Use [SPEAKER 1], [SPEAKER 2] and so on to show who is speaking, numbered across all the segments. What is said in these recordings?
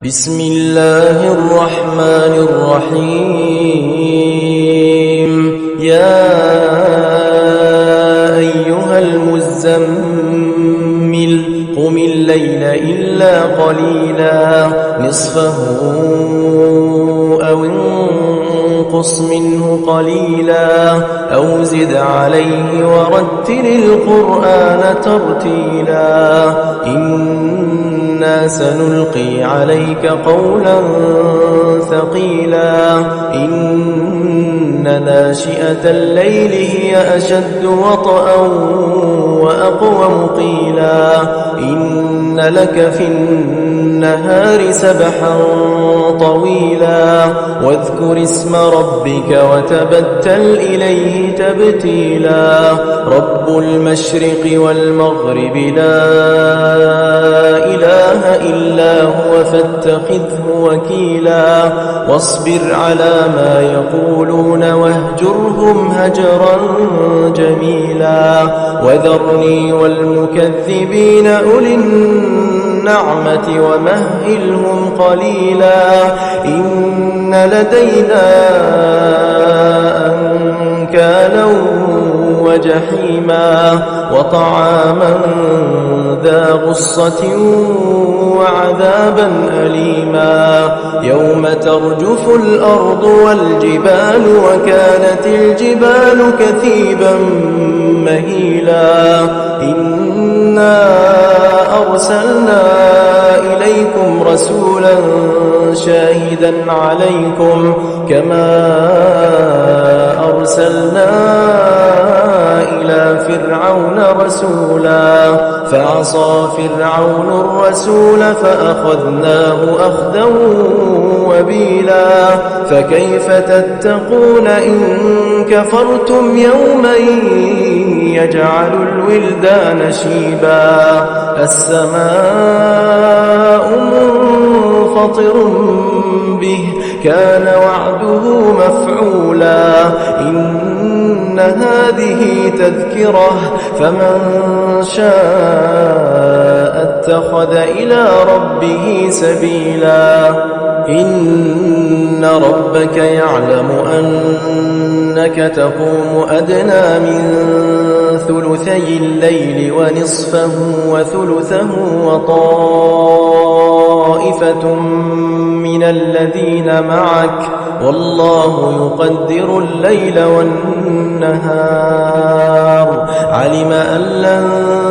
[SPEAKER 1] بسم الله الرحمن الرحيم يا أيها المزمل قم الليل إلا قليلا نصفه أو انقص منه قليلا أو زد عليه ورتل القرآن ترتيلا إنا سنلقي عليك قولا ثقيلا إن ناشئة الليل هي أشد وطئا وأقوم قيلا إن لك في النهار سبحا طويلا واذكر اسم ربك وتبتل إليه تبتيلا رب المشرق والمغرب لا إله إلا هو فاتخذه وكيلا واصبر على ما يقولون واهجرهم هجرا جميلا وذرني والمكذبين أولي النعمة ومهلهم قليلا إن لدينا أنكالا وجحيما وطعاما ذا غصة وعذابا أليما يوم ترجف الأرض والجبال وكانت الجبال كثيبا مهيلا إنا أرسلنا إليكم رسولا شاهدا عليكم كما أرسلنا إلى فرعون رسولا فعصى فرعون الرسول فأخذناه أخذا وبيلا فكيف تتقون إن كفرتم يوما يجعل الولدان شيبا السماء منفطر به كان وعده مفعولا إن هذه تذكرة فمن شاء اتخذ إلى ربه سبيلا إن ربك يعلم أنك تقوم أدنى من ثلثي الليل ونصفه وثلثه وطائفة من الذين معك والله يقدر الليل والنهار علم أن لن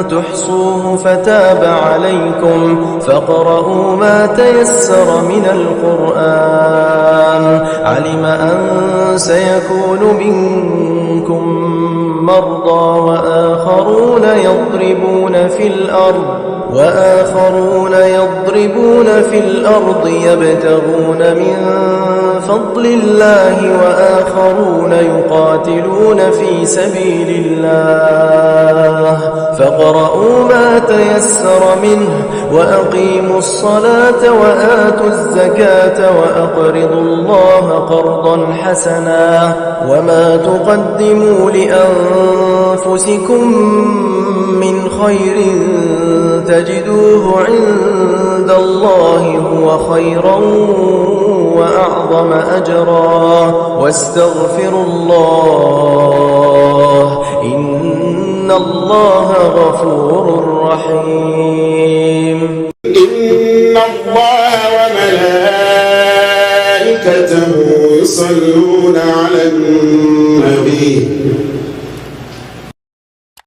[SPEAKER 1] تحصوه فتاب عليكم فاقرؤوا ما تيسر من القرآن علم أن سيكون منكم مرضى وآخرون يضربون في الأرض يبتغون من فضل الله وآخرون يقاتلون في سبيل الله فاقرؤوا ما تيسر منه وأقيموا الصلاة وآتوا الزكاة وأقرضوا الله قرضا حسنا وما تقدموا لأنفسكم من خير تجدوه عند الله هو خيرا وأعظم أجرا واستغفروا الله إن الله غفور رحيم
[SPEAKER 2] إن الله وملائكته يصلون على النبي